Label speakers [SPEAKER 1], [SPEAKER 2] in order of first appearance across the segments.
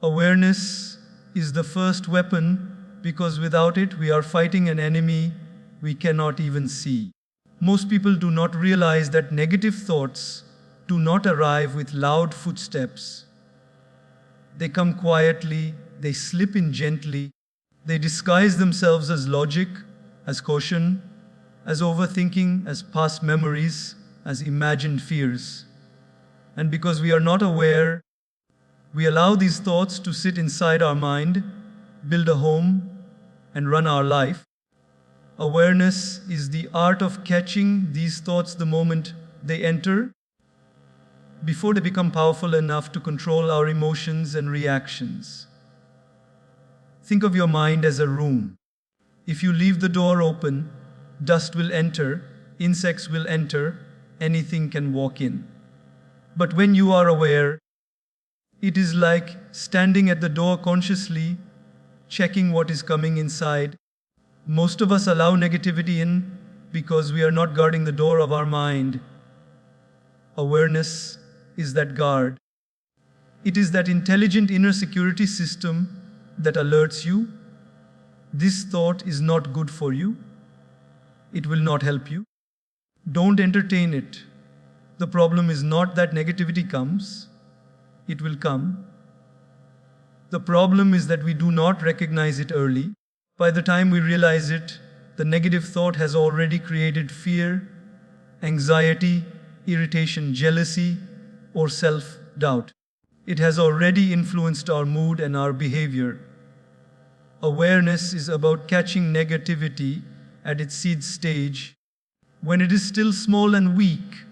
[SPEAKER 1] Awareness is the first weapon because without it we are fighting an enemy we cannot even see. Most people do not realize that negative thoughts do not arrive with loud footsteps. They come quietly, they slip in gently, they disguise themselves as logic, as caution, as overthinking, as past memories, as imagined fears. And because we are not aware, we allow these thoughts to sit inside our mind, build a home, and run our life. Awareness is the art of catching these thoughts the moment they enter, before they become powerful enough to control our emotions and reactions. Think of your mind as a room. If you leave the door open, dust will enter, insects will enter, anything can walk in. But when you are aware, it is like standing at the door consciously, checking what is coming inside. Most of us allow negativity in because we are not guarding the door of our mind. Awareness is that guard. It is that intelligent inner security system that alerts you. This thought is not good for you. It will not help you. Don't entertain it. The problem is not that negativity comes. It will come. The problem is that we do not recognize it early. By the time we realize it, the negative thought has already created fear, anxiety, irritation, jealousy, or self-doubt. It has already influenced our mood and our behavior. Awareness is about catching negativity at its seed stage, when it is still small and weak,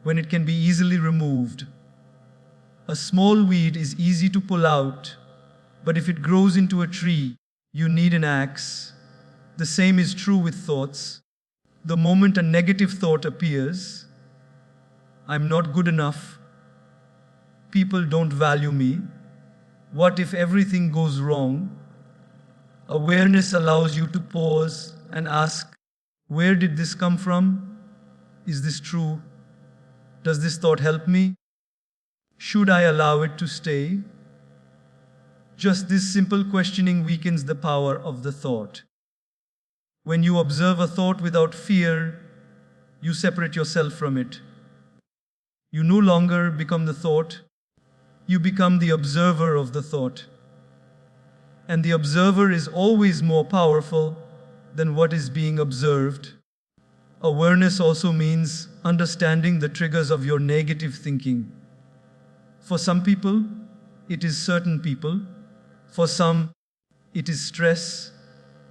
[SPEAKER 1] when it can be easily removed. A small weed is easy to pull out, but if it grows into a tree, you need an axe. The same is true with thoughts. The moment a negative thought appears, I'm not good enough, people don't value me, what if everything goes wrong? Awareness allows you to pause and ask, where did this come from? Is this true? Does this thought help me? Should I allow it to stay? Just this simple questioning weakens the power of the thought. When you observe a thought without fear, you separate yourself from it. You no longer become the thought, you become the observer of the thought. And the observer is always more powerful than what is being observed. Awareness also means understanding the triggers of your negative thinking. For some people, it is certain people. For some, it is stress.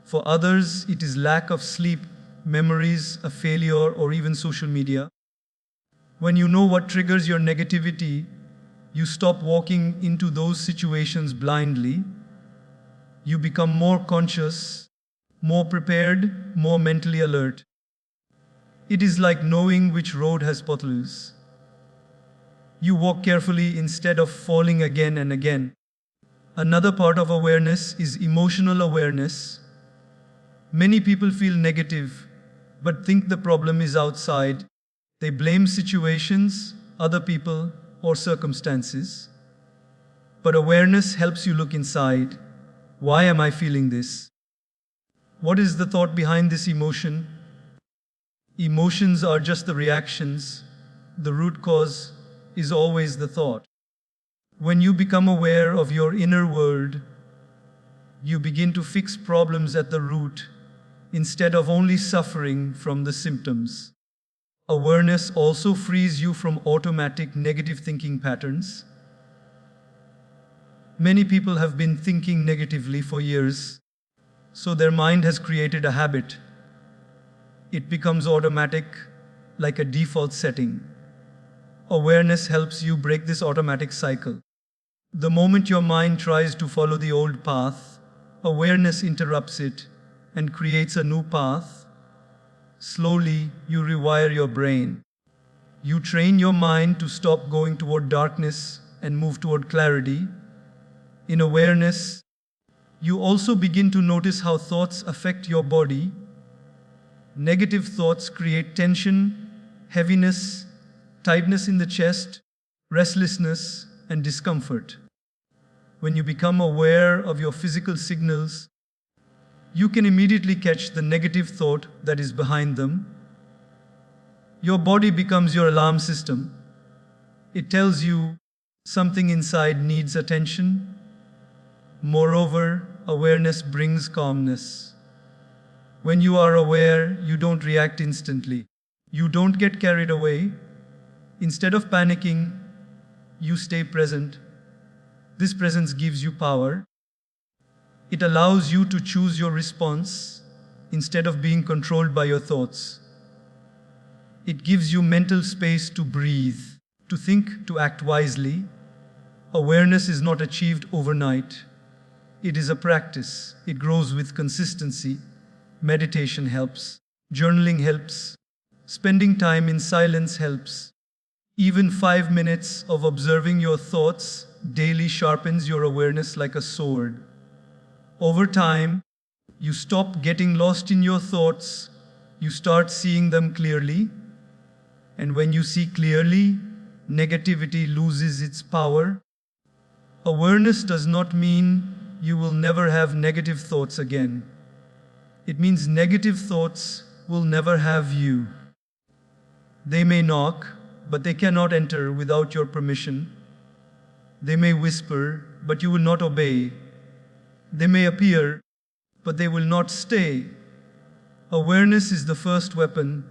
[SPEAKER 1] For others, it is lack of sleep, memories, a failure, or even social media. When you know what triggers your negativity, you stop walking into those situations blindly. You become more conscious, more prepared, more mentally alert. It is like knowing which road has potholes. You walk carefully instead of falling again and again. Another part of awareness is emotional awareness. Many people feel negative, but think the problem is outside. They blame situations, other people, or circumstances. But awareness helps you look inside. Why am I feeling this? What is the thought behind this emotion? Emotions are just the reactions. The root cause is always the thought. When you become aware of your inner world, you begin to fix problems at the root instead of only suffering from the symptoms. Awareness also frees you from automatic negative thinking patterns. Many people have been thinking negatively for years, so their mind has created a habit. It becomes automatic, like a default setting. Awareness helps you break this automatic cycle. The moment your mind tries to follow the old path, awareness interrupts it and creates a new path. Slowly, you rewire your brain. You train your mind to stop going toward darkness and move toward clarity. In awareness, you also begin to notice how thoughts affect your body. Negative thoughts create tension, heaviness, tightness in the chest, restlessness, and discomfort. When you become aware of your physical signals, you can immediately catch the negative thought that is behind them. Your body becomes your alarm system. It tells you something inside needs attention. Moreover, awareness brings calmness. When you are aware, you don't react instantly. You don't get carried away. Instead of panicking, you stay present. This presence gives you power. It allows you to choose your response instead of being controlled by your thoughts. It gives you mental space to breathe, to think, to act wisely. Awareness is not achieved overnight. It is a practice. It grows with consistency. Meditation helps. Journaling helps. Spending time in silence helps. Even 5 minutes of observing your thoughts daily sharpens your awareness like a sword. Over time, you stop getting lost in your thoughts. You start seeing them clearly. And when you see clearly, negativity loses its power. Awareness does not mean you will never have negative thoughts again. It means negative thoughts will never have you. They may knock, but they cannot enter without your permission. They may whisper, but you will not obey. They may appear, but they will not stay. Awareness is the first weapon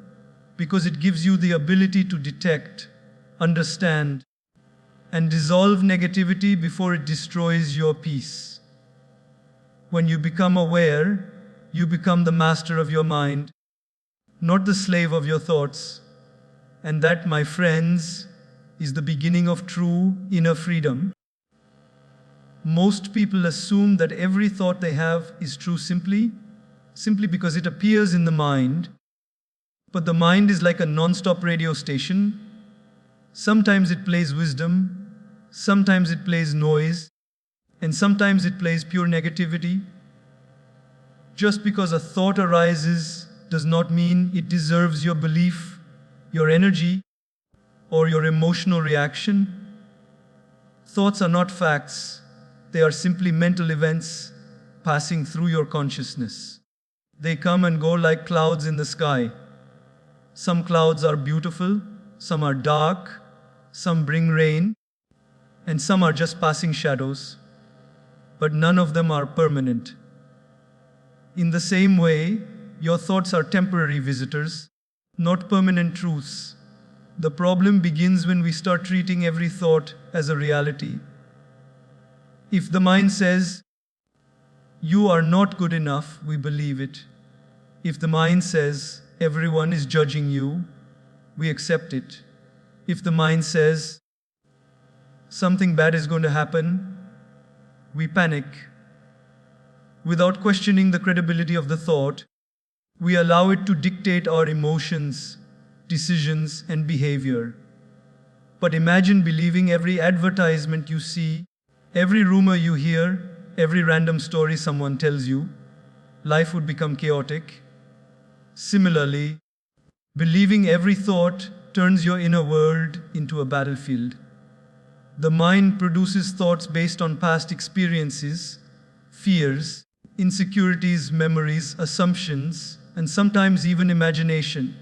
[SPEAKER 1] because it gives you the ability to detect, understand, and dissolve negativity before it destroys your peace. When you become aware, you become the master of your mind, not the slave of your thoughts. And that, my friends, is the beginning of true inner freedom. Most people assume that every thought they have is true simply because it appears in the mind. But the mind is like a non-stop radio station. Sometimes it plays wisdom, sometimes it plays noise, and sometimes it plays pure negativity. Just because a thought arises does not mean it deserves your belief, your energy, or your emotional reaction. Thoughts are not facts. They are simply mental events passing through your consciousness. They come and go like clouds in the sky. Some clouds are beautiful, some are dark, some bring rain, and some are just passing shadows. But none of them are permanent. In the same way, your thoughts are temporary visitors, not permanent truths. The problem begins when we start treating every thought as a reality. If the mind says, "You are not good enough," we believe it. If the mind says, "Everyone is judging you," we accept it. If the mind says, "Something bad is going to happen," we panic. Without questioning the credibility of the thought, we allow it to dictate our emotions, decisions, and behavior. But imagine believing every advertisement you see, every rumor you hear, every random story someone tells you. Life would become chaotic. Similarly, believing every thought turns your inner world into a battlefield. The mind produces thoughts based on past experiences, fears, insecurities, memories, assumptions, and sometimes even imagination.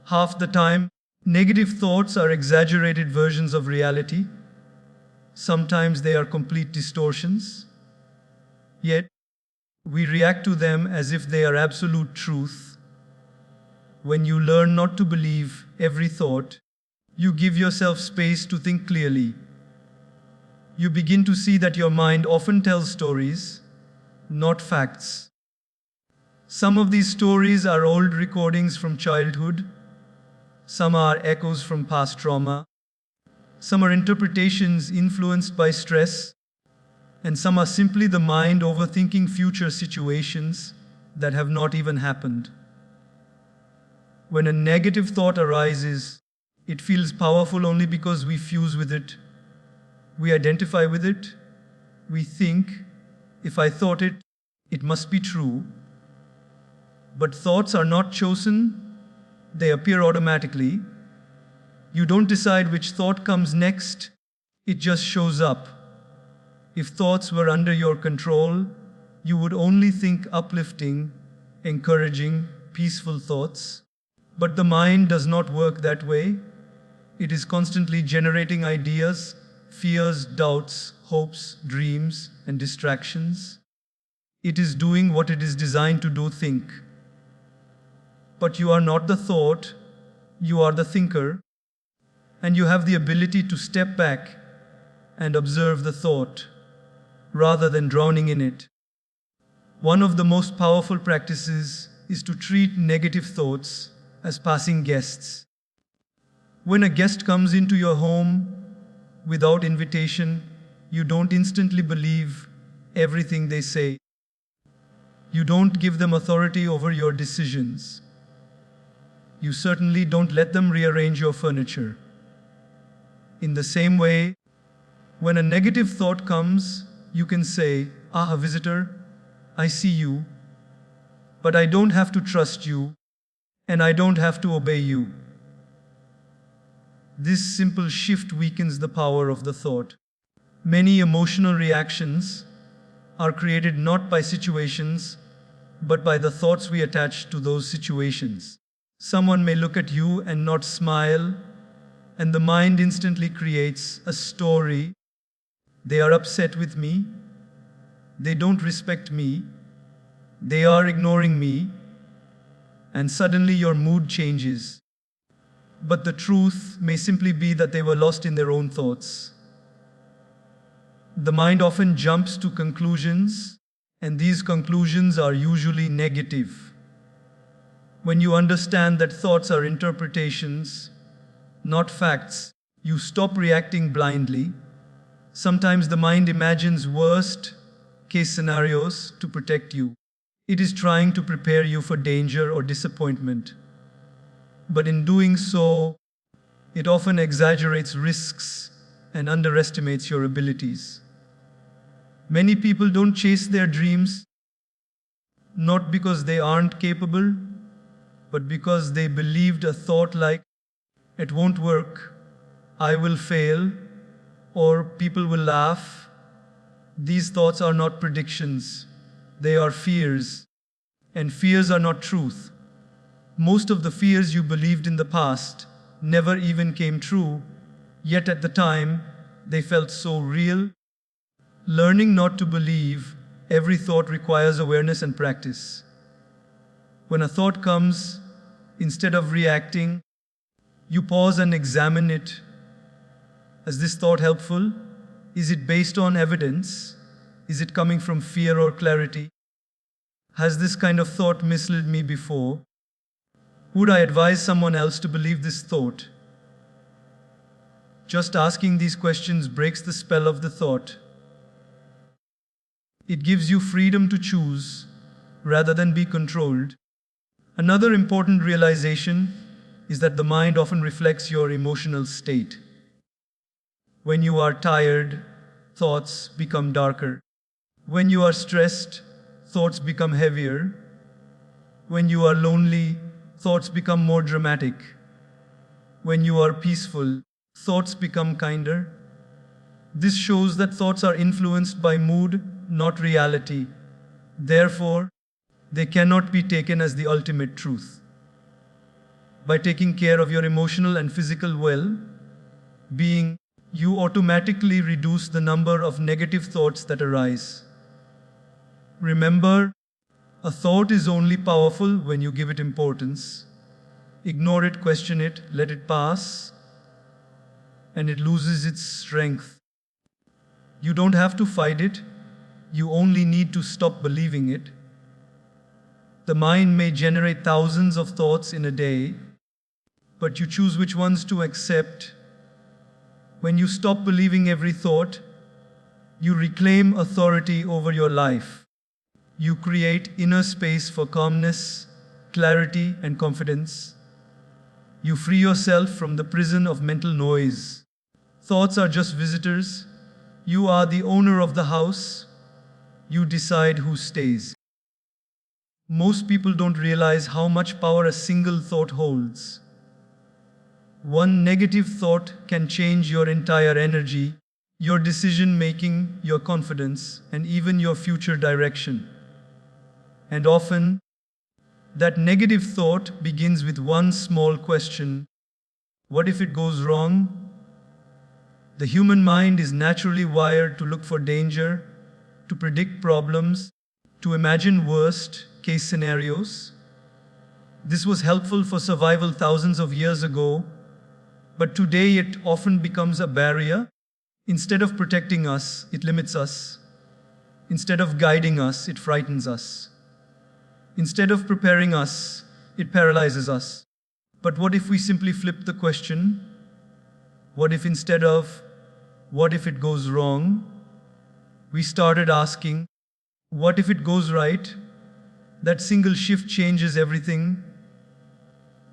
[SPEAKER 1] Half the time, negative thoughts are exaggerated versions of reality. Sometimes they are complete distortions. Yet, we react to them as if they are absolute truth. When you learn not to believe every thought, you give yourself space to think clearly. You begin to see that your mind often tells stories, not facts. Some of these stories are old recordings from childhood. Some are echoes from past trauma. Some are interpretations influenced by stress. And some are simply the mind overthinking future situations that have not even happened. When a negative thought arises, it feels powerful only because we fuse with it. We identify with it. We think, if I thought it, it must be true. But thoughts are not chosen. They appear automatically. You don't decide which thought comes next. It just shows up. If thoughts were under your control, you would only think uplifting, encouraging, peaceful thoughts. But the mind does not work that way. It is constantly generating ideas, fears, doubts, hopes, dreams, and distractions. It is doing what it is designed to do, think. But you are not the thought, you are the thinker, and you have the ability to step back and observe the thought, rather than drowning in it. One of the most powerful practices is to treat negative thoughts as passing guests. When a guest comes into your home without invitation, you don't instantly believe everything they say. You don't give them authority over your decisions. You certainly don't let them rearrange your furniture. In the same way, when a negative thought comes, you can say, "Ah, visitor, I see you, but I don't have to trust you, and I don't have to obey you." This simple shift weakens the power of the thought. Many emotional reactions are created not by situations, but by the thoughts we attach to those situations. Someone may look at you and not smile, and the mind instantly creates a story. They are upset with me. They don't respect me. They are ignoring me. And suddenly your mood changes. But the truth may simply be that they were lost in their own thoughts. The mind often jumps to conclusions, and these conclusions are usually negative. When you understand that thoughts are interpretations, not facts, you stop reacting blindly. Sometimes the mind imagines worst case scenarios to protect you. It is trying to prepare you for danger or disappointment. But in doing so, it often exaggerates risks and underestimates your abilities. Many people don't chase their dreams, not because they aren't capable, but because they believed a thought like, "It won't work, I will fail," or "people will laugh." These thoughts are not predictions, they are fears. And fears are not truth. Most of the fears you believed in the past never even came true, yet at the time they felt so real. Learning not to believe every thought requires awareness and practice. When a thought comes, instead of reacting, you pause and examine it. Is this thought helpful? Is it based on evidence? Is it coming from fear or clarity? Has this kind of thought misled me before? Would I advise someone else to believe this thought? Just asking these questions breaks the spell of the thought. It gives you freedom to choose rather than be controlled. Another important realization is that the mind often reflects your emotional state. When you are tired, thoughts become darker. When you are stressed, thoughts become heavier. When you are lonely, thoughts become more dramatic. When you are peaceful, thoughts become kinder. This shows that thoughts are influenced by mood, not reality. Therefore, they cannot be taken as the ultimate truth. By taking care of your emotional and physical well-being, you automatically reduce the number of negative thoughts that arise. Remember, a thought is only powerful when you give it importance. Ignore it, question it, let it pass, and it loses its strength. You don't have to fight it, you only need to stop believing it. The mind may generate thousands of thoughts in a day, but you choose which ones to accept. When you stop believing every thought, you reclaim authority over your life. You create inner space for calmness, clarity, and confidence. You free yourself from the prison of mental noise. Thoughts are just visitors. You are the owner of the house. You decide who stays. Most people don't realize how much power a single thought holds. One negative thought can change your entire energy, your decision making, your confidence, and even your future direction. And often, that negative thought begins with one small question: what if it goes wrong? The human mind is naturally wired to look for danger, to predict problems, to imagine worst case scenarios. This was helpful for survival thousands of years ago, but today it often becomes a barrier. Instead of protecting us, it limits us. Instead of guiding us, it frightens us. Instead of preparing us, it paralyzes us. But what if we simply flip the question? What if instead of, what if it goes wrong, we started asking, what if it goes right? That single shift changes everything.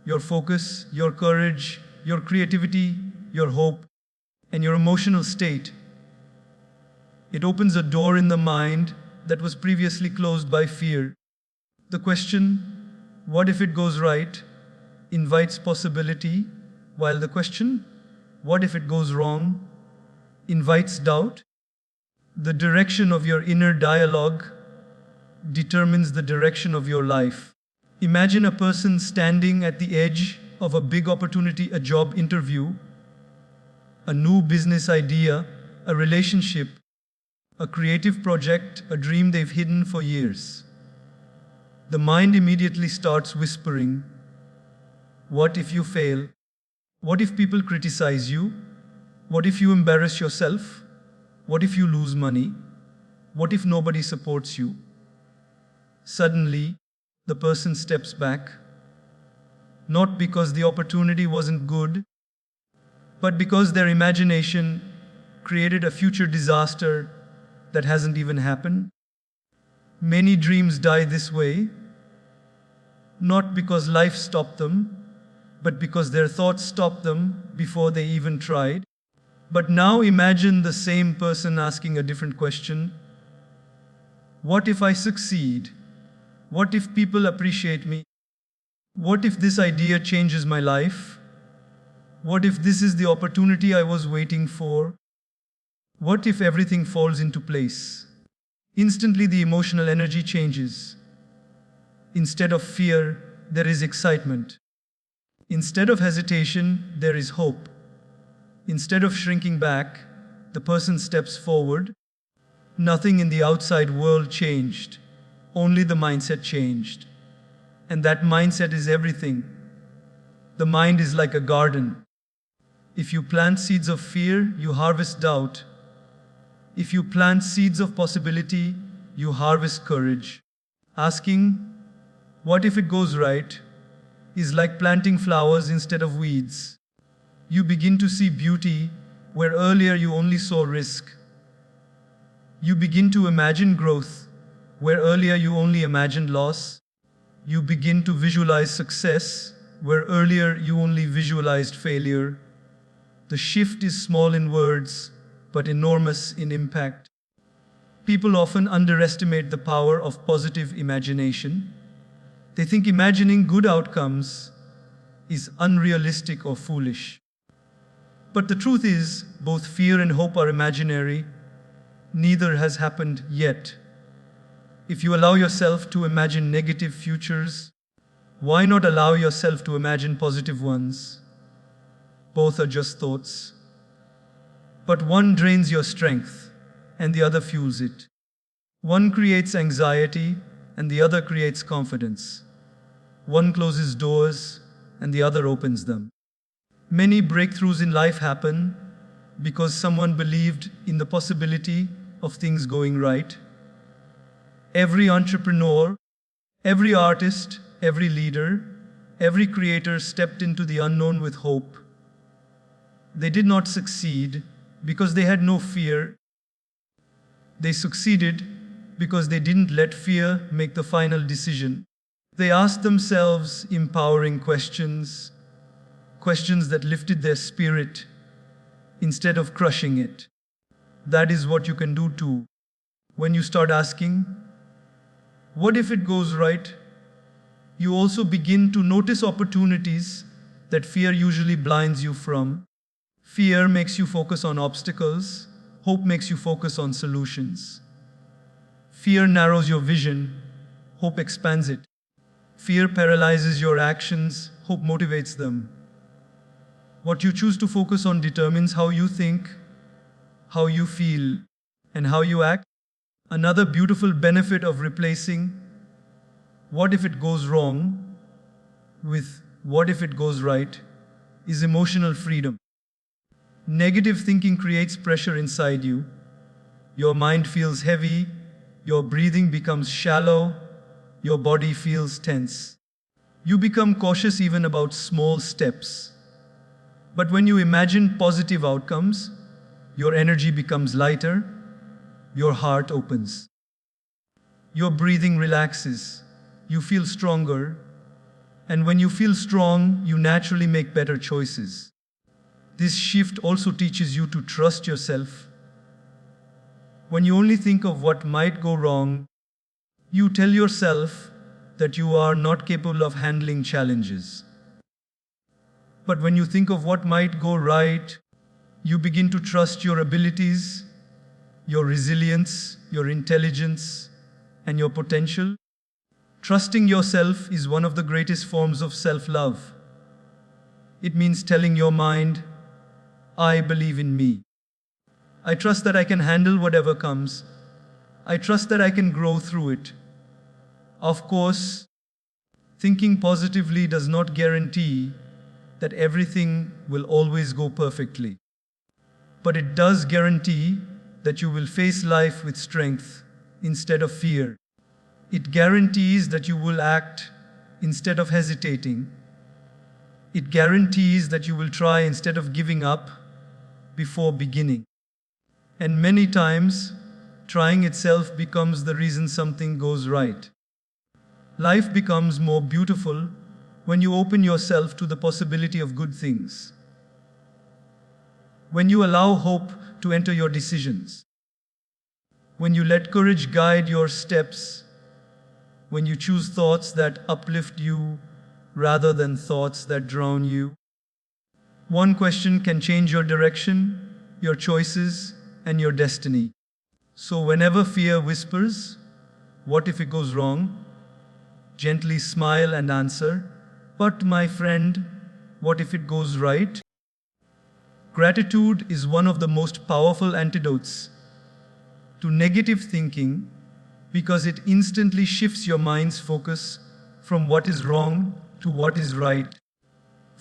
[SPEAKER 1] Your focus, your courage, your creativity, your hope, and your emotional state. It opens a door in the mind that was previously closed by fear. The question, what if it goes right, invites possibility, while the question, what if it goes wrong, invites doubt. The direction of your inner dialogue determines the direction of your life. Imagine a person standing at the edge of a big opportunity, a job interview, a new business idea, a relationship, a creative project, a dream they've hidden for years. The mind immediately starts whispering, what if you fail? What if people criticize you? What if you embarrass yourself? What if you lose money? What if nobody supports you? Suddenly, the person steps back, not because the opportunity wasn't good, but because their imagination created a future disaster that hasn't even happened. Many dreams die this way, not because life stopped them, but because their thoughts stopped them before they even tried. But now imagine the same person asking a different question. What if I succeed? What if people appreciate me? What if this idea changes my life? What if this is the opportunity I was waiting for? What if everything falls into place? Instantly the emotional energy changes. Instead of fear, there is excitement. Instead of hesitation, there is hope. Instead of shrinking back, the person steps forward. Nothing in the outside world changed. Only the mindset changed. And that mindset is everything. The mind is like a garden. If you plant seeds of fear, you harvest doubt. If you plant seeds of possibility, you harvest courage. Asking, what if it goes right, is like planting flowers instead of weeds. You begin to see beauty where earlier you only saw risk. You begin to imagine growth where earlier you only imagined loss. You begin to visualize success where earlier you only visualized failure. The shift is small in words, but enormous in impact. People often underestimate the power of positive imagination. They think imagining good outcomes is unrealistic or foolish. But the truth is, both fear and hope are imaginary. Neither has happened yet. If you allow yourself to imagine negative futures, why not allow yourself to imagine positive ones? Both are just thoughts. But one drains your strength, and the other fuels it. One creates anxiety, and the other creates confidence. One closes doors, and the other opens them. Many breakthroughs in life happen because someone believed in the possibility of things going right. Every entrepreneur, every artist, every leader, every creator stepped into the unknown with hope. They did not succeed because they had no fear. They succeeded because they didn't let fear make the final decision. They asked themselves empowering questions, questions that lifted their spirit instead of crushing it. That is what you can do too. When you start asking, what if it goes right? You also begin to notice opportunities that fear usually blinds you from. Fear makes you focus on obstacles. Hope makes you focus on solutions. Fear narrows your vision, hope expands it. Fear paralyzes your actions, hope motivates them. What you choose to focus on determines how you think, how you feel, and how you act. Another beautiful benefit of replacing "what if it goes wrong" with "what if it goes right" is emotional freedom. Negative thinking creates pressure inside you. Your mind feels heavy, your breathing becomes shallow, your body feels tense. You become cautious even about small steps. But when you imagine positive outcomes, your energy becomes lighter, your heart opens. Your breathing relaxes, you feel stronger, and when you feel strong, you naturally make better choices. This shift also teaches you to trust yourself. When you only think of what might go wrong, you tell yourself that you are not capable of handling challenges. But when you think of what might go right, you begin to trust your abilities, your resilience, your intelligence, and your potential. Trusting yourself is one of the greatest forms of self-love. It means telling your mind, "I believe in me. I trust that I can handle whatever comes. I trust that I can grow through it." Of course, thinking positively does not guarantee that everything will always go perfectly. But it does guarantee that you will face life with strength instead of fear. It guarantees that you will act instead of hesitating. It guarantees that you will try instead of giving up before beginning. And many times, trying itself becomes the reason something goes right. Life becomes more beautiful when you open yourself to the possibility of good things. When you allow hope to enter your decisions. When you let courage guide your steps. When you choose thoughts that uplift you rather than thoughts that drown you. One question can change your direction, your choices, and your destiny. So whenever fear whispers, "What if it goes wrong?" gently smile and answer, "But my friend, what if it goes right?" Gratitude is one of the most powerful antidotes to negative thinking because it instantly shifts your mind's focus from what is wrong to what is right,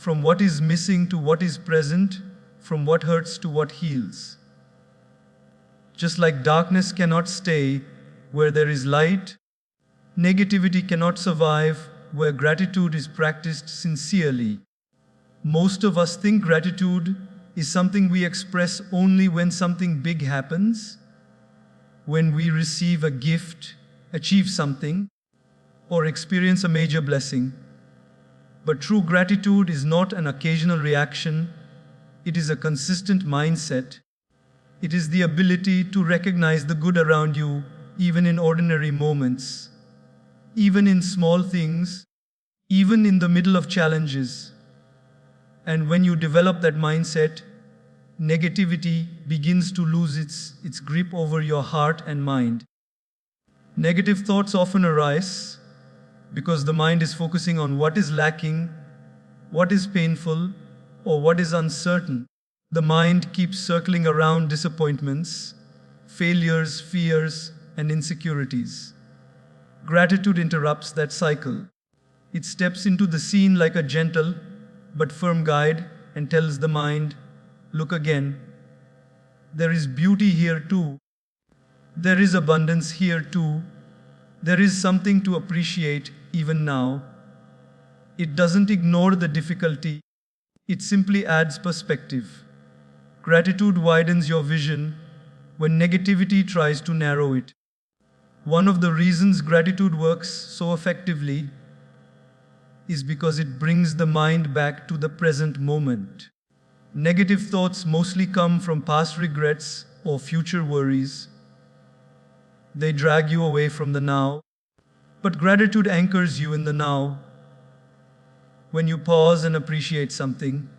[SPEAKER 1] from what is missing to what is present, from what hurts to what heals. Just like darkness cannot stay where there is light, negativity cannot survive where gratitude is practiced sincerely. Most of us think gratitude is something we express only when something big happens, when we receive a gift, achieve something, or experience a major blessing. But true gratitude is not an occasional reaction, it is a consistent mindset. It is the ability to recognize the good around you, even in ordinary moments, even in small things, even in the middle of challenges. And when you develop that mindset, negativity begins to lose its grip over your heart and mind. Negative thoughts often arise because the mind is focusing on what is lacking, what is painful, or what is uncertain. The mind keeps circling around disappointments, failures, fears, and insecurities. Gratitude interrupts that cycle. It steps into the scene like a gentle but firm guide and tells the mind, "Look again. There is beauty here too. There is abundance here too. There is something to appreciate even now." It doesn't ignore the difficulty, it simply adds perspective. Gratitude widens your vision when negativity tries to narrow it. One of the reasons gratitude works so effectively is because it brings the mind back to the present moment. Negative thoughts mostly come from past regrets or future worries. They drag you away from the now. But gratitude anchors you in the now. When you pause and appreciate something,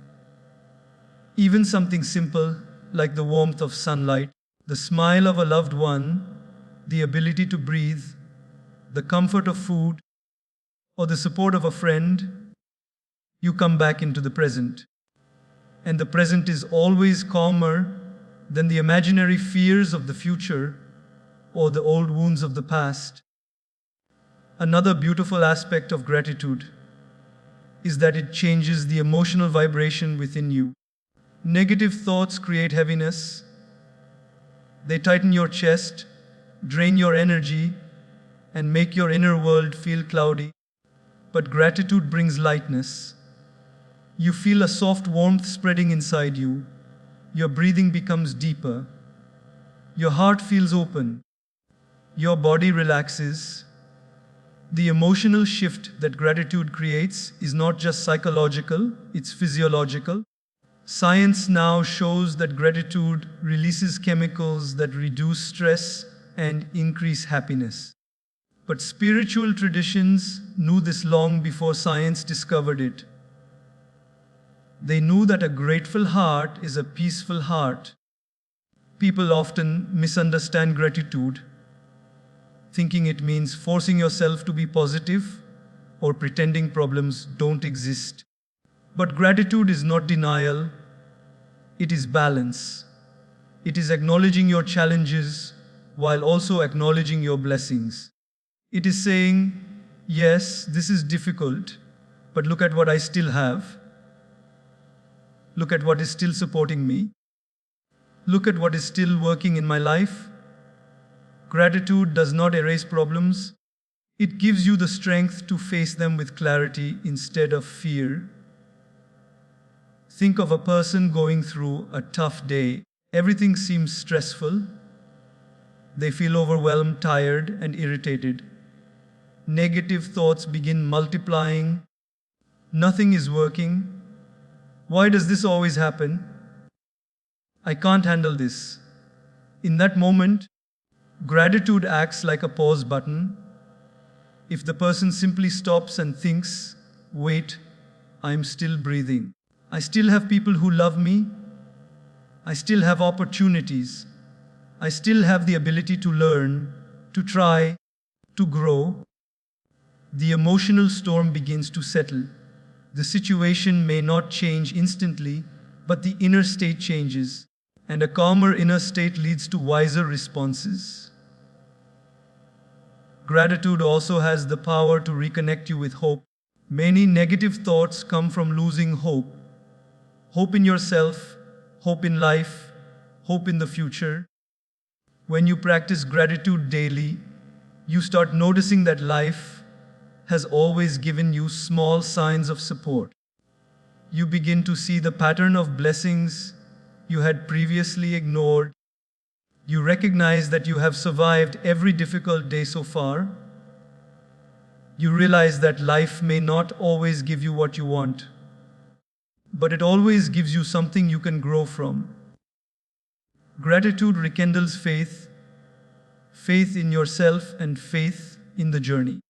[SPEAKER 1] even something simple like the warmth of sunlight, the smile of a loved one, the ability to breathe, the comfort of food, or the support of a friend, you come back into the present. And the present is always calmer than the imaginary fears of the future or the old wounds of the past. Another beautiful aspect of gratitude is that it changes the emotional vibration within you. Negative thoughts create heaviness. They tighten your chest, drain your energy, and make your inner world feel cloudy. But gratitude brings lightness. You feel a soft warmth spreading inside you. Your breathing becomes deeper. Your heart feels open. Your body relaxes. The emotional shift that gratitude creates is not just psychological, it's physiological. Science now shows that gratitude releases chemicals that reduce stress and increase happiness. But spiritual traditions knew this long before science discovered it. They knew that a grateful heart is a peaceful heart. People often misunderstand gratitude, thinking it means forcing yourself to be positive or pretending problems don't exist. But gratitude is not denial, it is balance. It is acknowledging your challenges while also acknowledging your blessings. It is saying, yes, this is difficult, but look at what I still have. Look at what is still supporting me. Look at what is still working in my life. Gratitude does not erase problems. It gives you the strength to face them with clarity instead of fear. Think of a person going through a tough day. Everything seems stressful. They feel overwhelmed, tired, and irritated. Negative thoughts begin multiplying. Nothing is working. Why does this always happen? I can't handle this. In that moment, gratitude acts like a pause button. If the person simply stops and thinks, wait, I'm still breathing. I still have people who love me. I still have opportunities. I still have the ability to learn, to try, to grow. The emotional storm begins to settle. The situation may not change instantly, but the inner state changes, and a calmer inner state leads to wiser responses. Gratitude also has the power to reconnect you with hope. Many negative thoughts come from losing hope. Hope in yourself, hope in life, hope in the future. When you practice gratitude daily, you start noticing that life has always given you small signs of support. You begin to see the pattern of blessings you had previously ignored. You recognize that you have survived every difficult day so far. You realize that life may not always give you what you want, but it always gives you something you can grow from. Gratitude rekindles faith, faith in yourself and faith in the journey.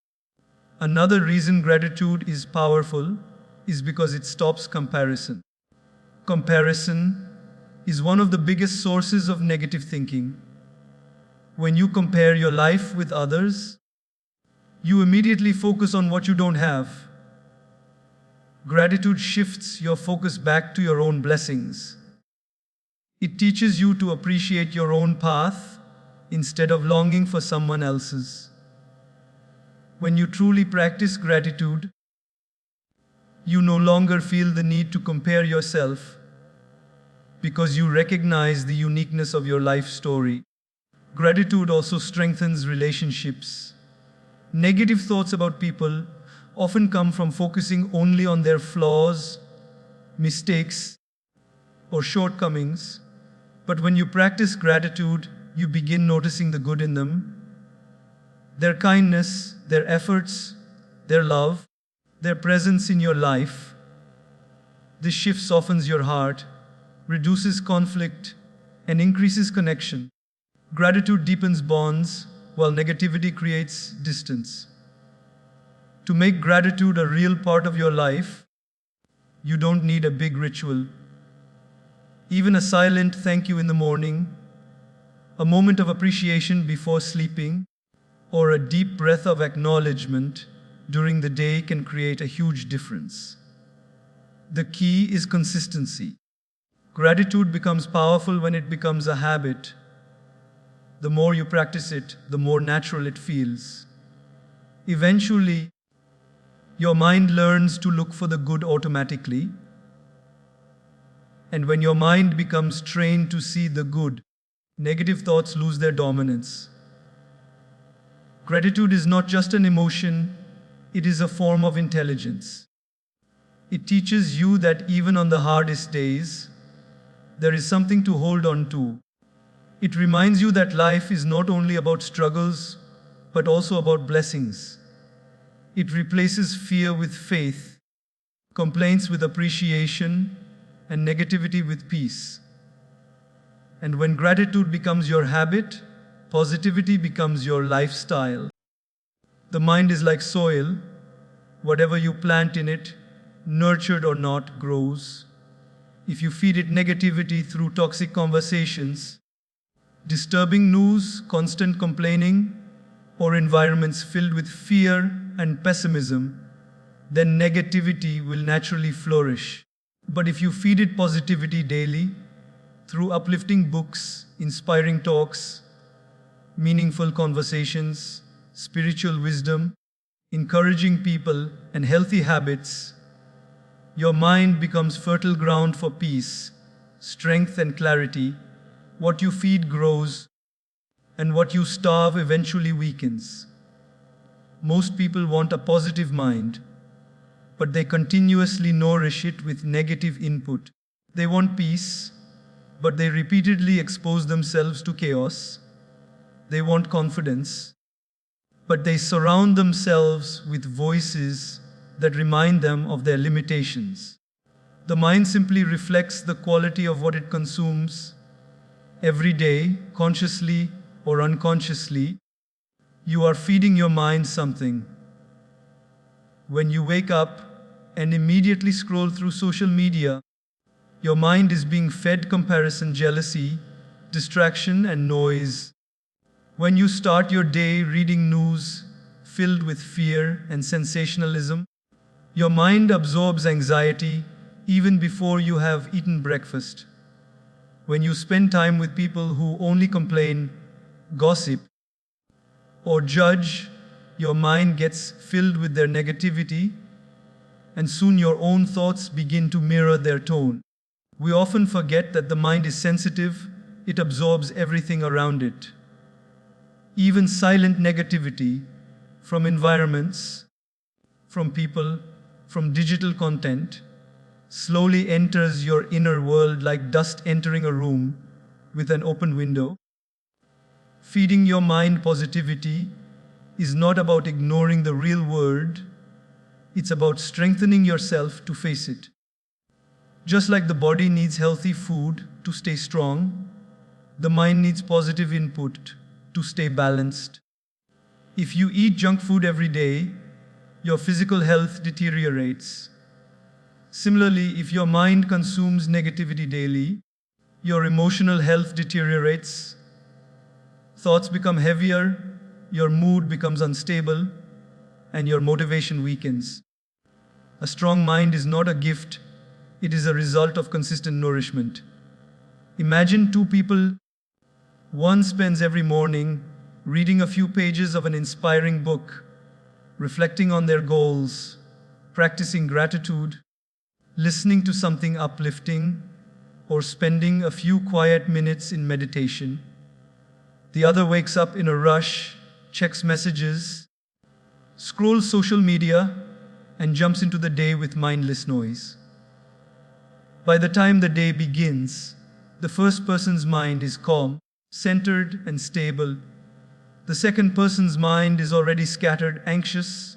[SPEAKER 1] Another reason gratitude is powerful is because it stops comparison. Comparison is one of the biggest sources of negative thinking. When you compare your life with others, you immediately focus on what you don't have. Gratitude shifts your focus back to your own blessings. It teaches you to appreciate your own path instead of longing for someone else's. When you truly practice gratitude, you no longer feel the need to compare yourself because you recognize the uniqueness of your life story. Gratitude also strengthens relationships. Negative thoughts about people often come from focusing only on their flaws, mistakes, or shortcomings. But when you practice gratitude, you begin noticing the good in them. Their kindness, their efforts, their love, their presence in your life. This shift softens your heart, reduces conflict, and increases connection. Gratitude deepens bonds, while negativity creates distance. To make gratitude a real part of your life, you don't need a big ritual. Even a silent thank you in the morning, A moment of appreciation before sleeping, or a deep breath of acknowledgement during the day can create a huge difference. The key is consistency. Gratitude becomes powerful when it becomes a habit. The more you practice it, the more natural it feels. Eventually, your mind learns to look for the good automatically. And when your mind becomes trained to see the good, negative thoughts lose their dominance. Gratitude is not just an emotion, it is a form of intelligence. It teaches you that even on the hardest days, there is something to hold on to. It reminds you that life is not only about struggles, but also about blessings. It replaces fear with faith, complaints with appreciation, and negativity with peace. And when gratitude becomes your habit, positivity becomes your lifestyle. The mind is like soil. Whatever you plant in it, nurtured or not, grows. If you feed it negativity through toxic conversations, disturbing news, constant complaining, or environments filled with fear and pessimism, then negativity will naturally flourish. But if you feed it positivity daily, through uplifting books, inspiring talks, meaningful conversations, spiritual wisdom, encouraging people, and healthy habits, your mind becomes fertile ground for peace, strength, and clarity. What you feed grows, and what you starve eventually weakens. Most people want a positive mind, but they continuously nourish it with negative input. They want peace, but they repeatedly expose themselves to chaos. They want confidence, but they surround themselves with voices that remind them of their limitations. The mind simply reflects the quality of what it consumes. Every day, consciously or unconsciously, you are feeding your mind something. When you wake up and immediately scroll through social media, your mind is being fed comparison, jealousy, distraction, and noise. When you start your day reading news filled with fear and sensationalism, your mind absorbs anxiety even before you have eaten breakfast. When you spend time with people who only complain, gossip, or judge, your mind gets filled with their negativity, and soon your own thoughts begin to mirror their tone. We often forget that the mind is sensitive, it absorbs everything around it. Even silent negativity from environments, from people, from digital content, slowly enters your inner world like dust entering a room with an open window. Feeding your mind positivity is not about ignoring the real world, it's about strengthening yourself to face it. Just like the body needs healthy food to stay strong, the mind needs positive input to stay balanced. If you eat junk food every day, your physical health deteriorates. Similarly, if your mind consumes negativity daily, your emotional health deteriorates. Thoughts become heavier, your mood becomes unstable, and your motivation weakens. A strong mind is not a gift, it is a result of consistent nourishment. Imagine two people. One spends every morning reading a few pages of an inspiring book, reflecting on their goals, practicing gratitude, listening to something uplifting, or spending a few quiet minutes in meditation. The other wakes up in a rush, checks messages, scrolls social media, and jumps into the day with mindless noise. By the time the day begins, the first person's mind is calm, centered, and stable. The second person's mind is already scattered, anxious,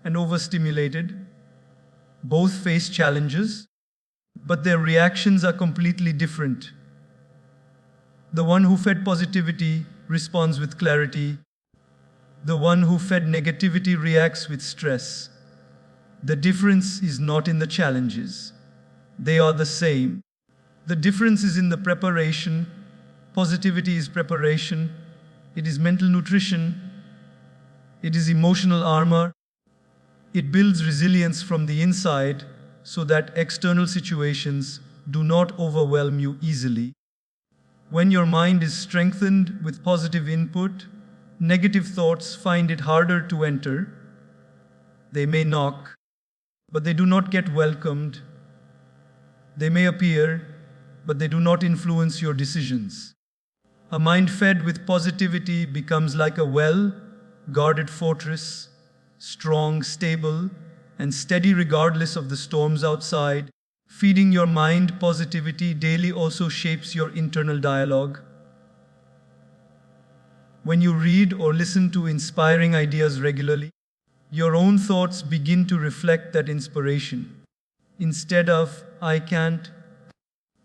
[SPEAKER 1] and overstimulated. Both face challenges, but their reactions are completely different. The one who fed positivity responds with clarity. The one who fed negativity reacts with stress. The difference is not in the challenges. They are the same. The difference is in the preparation. Positivity is preparation, it is mental nutrition, it is emotional armor. It builds resilience from the inside so that external situations do not overwhelm you easily. When your mind is strengthened with positive input, negative thoughts find it harder to enter. They may knock, but they do not get welcomed. They may appear, but they do not influence your decisions. A mind fed with positivity becomes like a well-guarded fortress, strong, stable, and steady regardless of the storms outside. Feeding your mind positivity daily also shapes your internal dialogue. When you read or listen to inspiring ideas regularly, your own thoughts begin to reflect that inspiration. Instead of, I can't,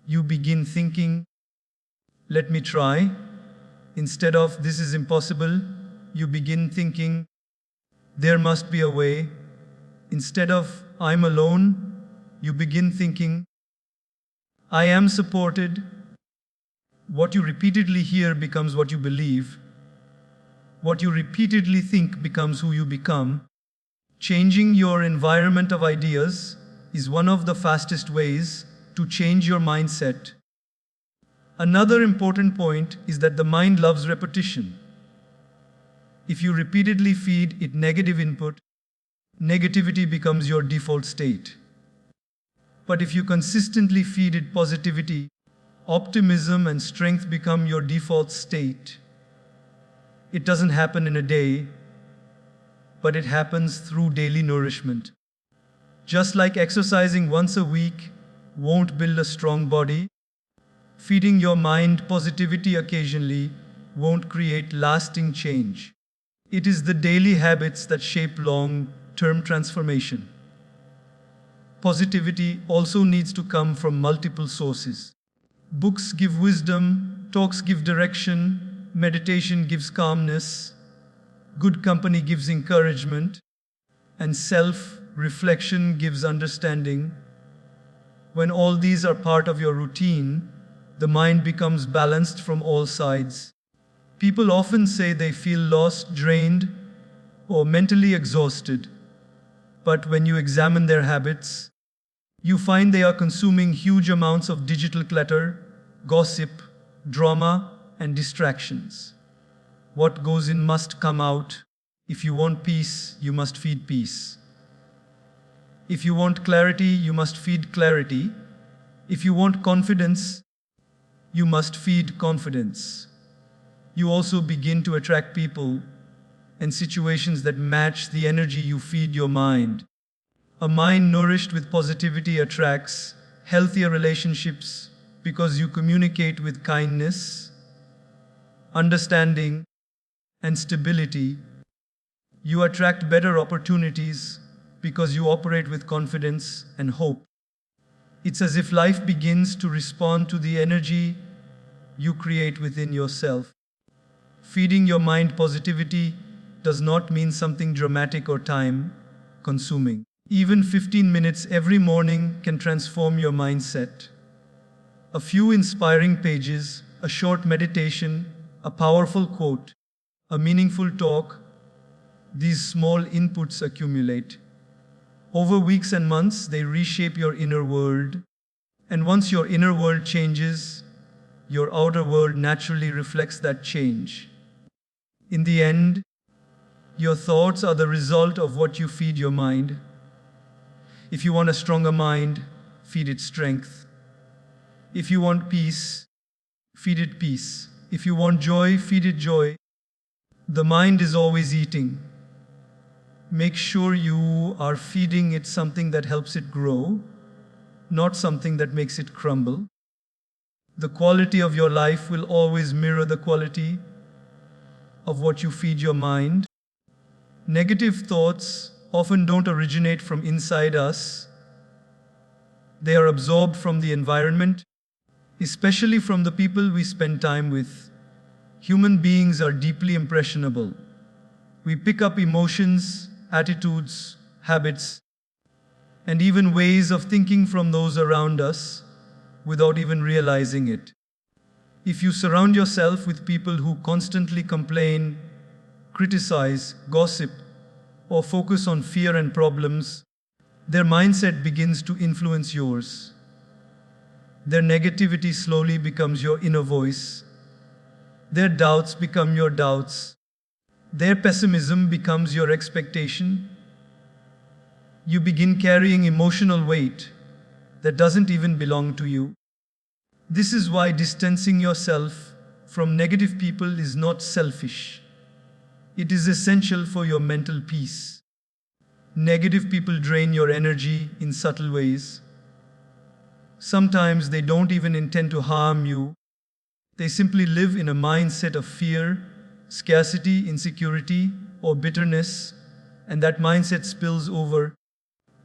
[SPEAKER 1] you begin thinking, let me try. Instead of, this is impossible, you begin thinking, there must be a way. Instead of, I'm alone, you begin thinking, I am supported. What you repeatedly hear becomes what you believe. What you repeatedly think becomes who you become. Changing your environment of ideas is one of the fastest ways to change your mindset. Another important point is that the mind loves repetition. If you repeatedly feed it negative input, negativity becomes your default state. But if you consistently feed it positivity, optimism and strength become your default state. It doesn't happen in a day, but it happens through daily nourishment. Just like exercising once a week won't build a strong body, feeding your mind positivity occasionally won't create lasting change. It is the daily habits that shape long-term transformation. Positivity also needs to come from multiple sources. Books give wisdom, talks give direction, meditation gives calmness, good company gives encouragement, and self-reflection gives understanding. When all these are part of your routine, the mind becomes balanced from all sides. People often say they feel lost, drained, or mentally exhausted. But when you examine their habits, you find they are consuming huge amounts of digital clutter, gossip, drama, and distractions. What goes in must come out. If you want peace, you must feed peace. If you want clarity, you must feed clarity. If you want confidence, you must feed confidence. You also begin to attract people and situations that match the energy you feed your mind. A mind nourished with positivity attracts healthier relationships because you communicate with kindness, understanding, and stability. You attract better opportunities because you operate with confidence and hope. It's as if life begins to respond to the energy you create within yourself. Feeding your mind positivity does not mean something dramatic or time-consuming. Even 15 minutes every morning can transform your mindset. A few inspiring pages, a short meditation, a powerful quote, a meaningful talk, these small inputs accumulate. Over weeks and months, they reshape your inner world. And once your inner world changes, your outer world naturally reflects that change. In the end, your thoughts are the result of what you feed your mind. If you want a stronger mind, feed it strength. If you want peace, feed it peace. If you want joy, feed it joy. The mind is always eating. Make sure you are feeding it something that helps it grow, not something that makes it crumble. The quality of your life will always mirror the quality of what you feed your mind. Negative thoughts often don't originate from inside us. They are absorbed from the environment, especially from the people we spend time with. Human beings are deeply impressionable. We pick up emotions, attitudes, habits, and even ways of thinking from those around us without even realizing it. If you surround yourself with people who constantly complain, criticize, gossip, or focus on fear and problems, their mindset begins to influence yours. Their negativity slowly becomes your inner voice. Their doubts become your doubts. Their pessimism becomes your expectation. You begin carrying emotional weight that doesn't even belong to you. This is why distancing yourself from negative people is not selfish. It is essential for your mental peace. Negative people drain your energy in subtle ways. Sometimes they don't even intend to harm you. They simply live in a mindset of fear, scarcity, insecurity, or bitterness, and that mindset spills over.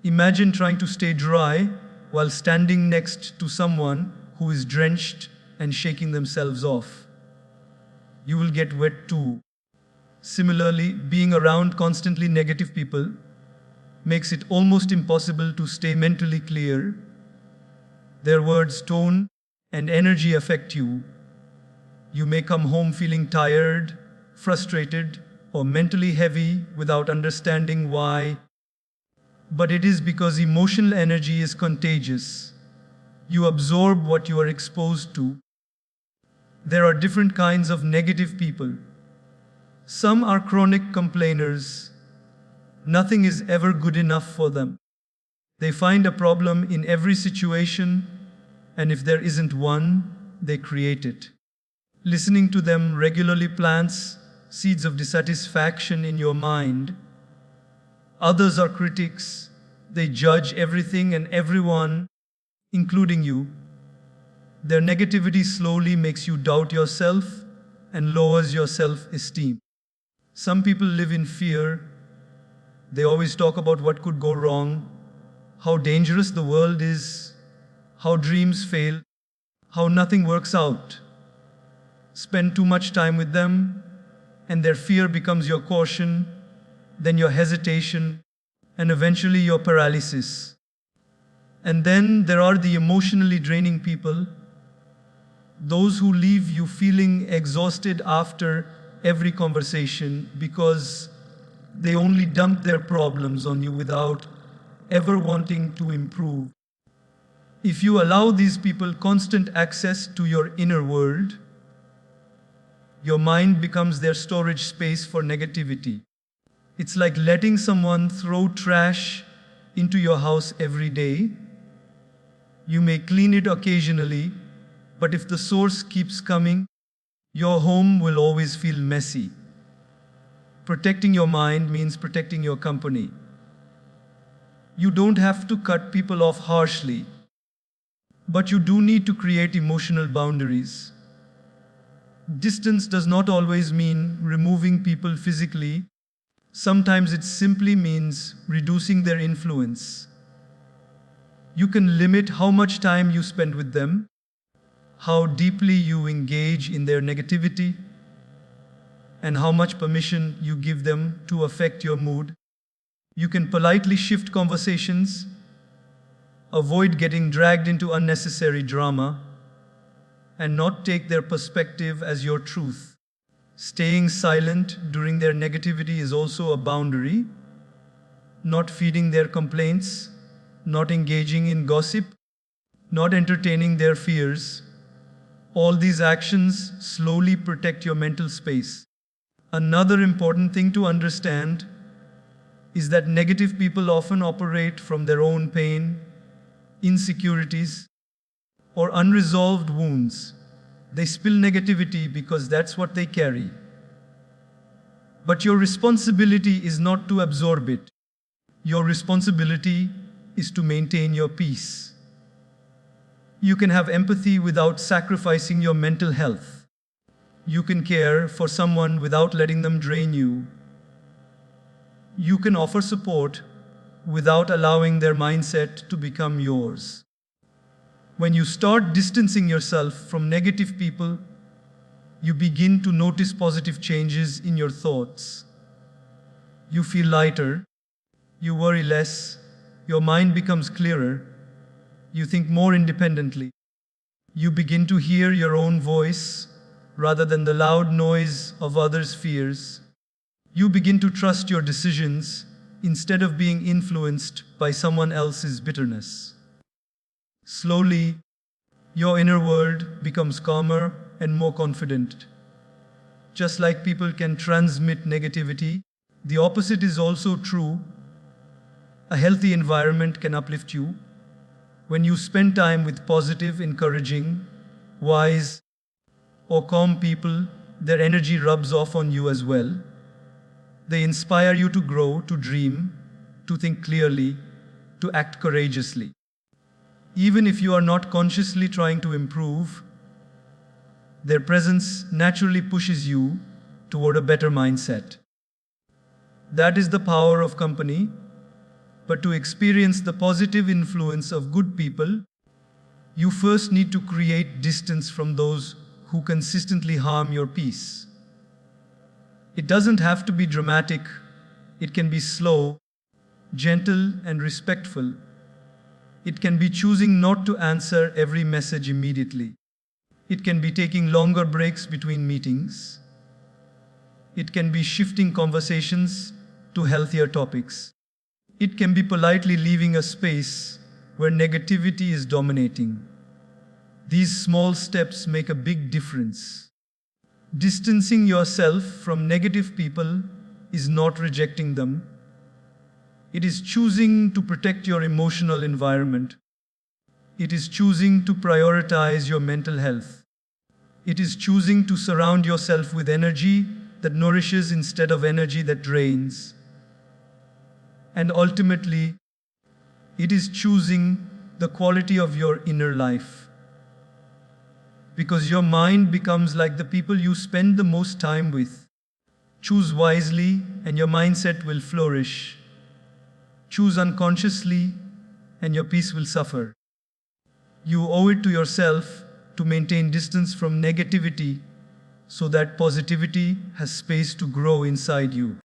[SPEAKER 1] Imagine trying to stay dry while standing next to someone who is drenched and shaking themselves off. You will get wet too. Similarly, being around constantly negative people makes it almost impossible to stay mentally clear. Their words, tone, and energy affect you. You may come home feeling tired, frustrated, or mentally heavy without understanding why. But it is because emotional energy is contagious. You absorb what you are exposed to. There are different kinds of negative people. Some are chronic complainers. Nothing is ever good enough for them. They find a problem in every situation, and if there isn't one, they create it. Listening to them regularly plants seeds of dissatisfaction in your mind. Others are critics. They judge everything and everyone, including you. Their negativity slowly makes you doubt yourself and lowers your self-esteem. Some people live in fear. They always talk about what could go wrong, how dangerous the world is, how dreams fail, how nothing works out. Spend too much time with them, and their fear becomes your caution, then your hesitation, and eventually your paralysis. And then there are the emotionally draining people, those who leave you feeling exhausted after every conversation because they only dump their problems on you without ever wanting to improve. If you allow these people constant access to your inner world, your mind becomes their storage space for negativity. It's like letting someone throw trash into your house every day. You may clean it occasionally, but if the source keeps coming, your home will always feel messy. Protecting your mind means protecting your company. You don't have to cut people off harshly, but you do need to create emotional boundaries. Distance does not always mean removing people physically. Sometimes it simply means reducing their influence. You can limit how much time you spend with them, how deeply you engage in their negativity, and how much permission you give them to affect your mood. You can politely shift conversations, avoid getting dragged into unnecessary drama, and not take their perspective as your truth. Staying silent during their negativity is also a boundary. Not feeding their complaints, not engaging in gossip, not entertaining their fears. All these actions slowly protect your mental space. Another important thing to understand is that negative people often operate from their own pain, insecurities, or unresolved wounds. They spill negativity because that's what they carry. But your responsibility is not to absorb it. Your responsibility is to maintain your peace. You can have empathy without sacrificing your mental health. You can care for someone without letting them drain you. You can offer support without allowing their mindset to become yours. When you start distancing yourself from negative people, you begin to notice positive changes in your thoughts. You feel lighter, you worry less, your mind becomes clearer, you think more independently. You begin to hear your own voice rather than the loud noise of others' fears. You begin to trust your decisions instead of being influenced by someone else's bitterness. Slowly, your inner world becomes calmer and more confident. Just like people can transmit negativity, the opposite is also true. A healthy environment can uplift you. When you spend time with positive, encouraging, wise, or calm people, their energy rubs off on you as well. They inspire you to grow, to dream, to think clearly, to act courageously. Even if you are not consciously trying to improve, their presence naturally pushes you toward a better mindset. That is the power of company. But to experience the positive influence of good people, you first need to create distance from those who consistently harm your peace. It doesn't have to be dramatic. It can be slow, gentle, and respectful. It can be choosing not to answer every message immediately. It can be taking longer breaks between meetings. It can be shifting conversations to healthier topics. It can be politely leaving a space where negativity is dominating. These small steps make a big difference. Distancing yourself from negative people is not rejecting them. It is choosing to protect your emotional environment. It is choosing to prioritize your mental health. It is choosing to surround yourself with energy that nourishes instead of energy that drains. And ultimately, it is choosing the quality of your inner life. Because your mind becomes like the people you spend the most time with. Choose wisely and your mindset will flourish. Choose unconsciously and your peace will suffer. You owe it to yourself to maintain distance from negativity so that positivity has space to grow inside you.